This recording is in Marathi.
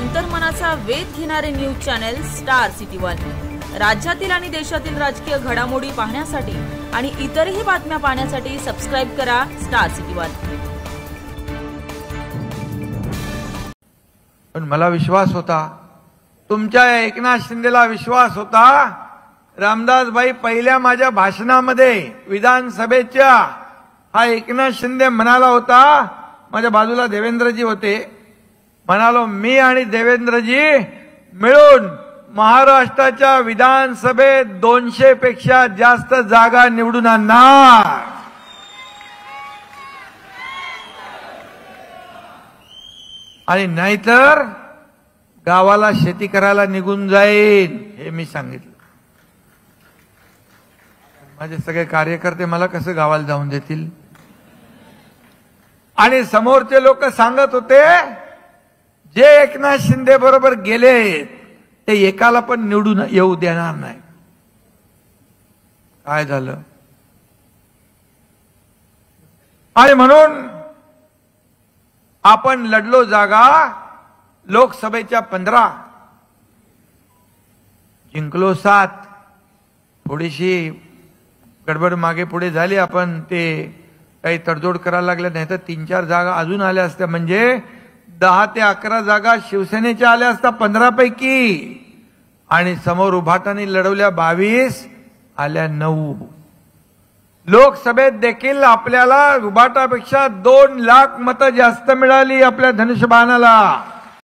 अंतर्मनाचा वेध घेणारे news channel star city one. राज्यातील आणि देशातील राजकीय घडामोडी पाहण्यासाठी आणि इतरही बातम्या पाहण्यासाठी सबस्क्राइब करा स्टार सिटी वन। पण मला विश्वास होता, तुमच्या एकनाथ शिंदेला विश्वास होता। रामदासभाई पहिल्या माझ्या भाषणामध्ये विधानसभेच्या हा एकनाथ शिंदे म्हणाला होता, माझ्या बाजूला देवेंद्रजी होते, म्हणालो मी आणि देवेंद्रजी मिळून महाराष्ट्राच्या विधानसभेत 200 पेक्षा जास्त जागा निवडून आणणार। आणि नाहीतर गावाला शेती करायला निघून जाईल हे मी सांगितलं। माझे सगळे कार्यकर्ते मला कसं गावाला जाऊन देतील? आणि समोरचे लोक सांगत होते, जे एकनाथ शिंदे बरोबर गेले ते एकाला पण निवडून येऊ देणार नाही। काय झालं? आणि म्हणून आपण लढलो जागा लोकसभेच्या 15, जिंकलो 7। थोडीशी गडबड मागे पुढे झाली, आपण ते काही तडजोड करायला लागले, नाही तर 3-4 जागा अजून आल्या असत्या, म्हणजे 10 ते 11 जागा शिवसेनेच्या आल्या असत्या 15 पैकी, आणि समोर उभाटाने लढवल्या 22, आल्या 9। लोकसभेत देखील आपल्याला उभाटापेक्षा 2 लाख मतं जास्त मिळाली आपल्या धनुष्यबाणाला।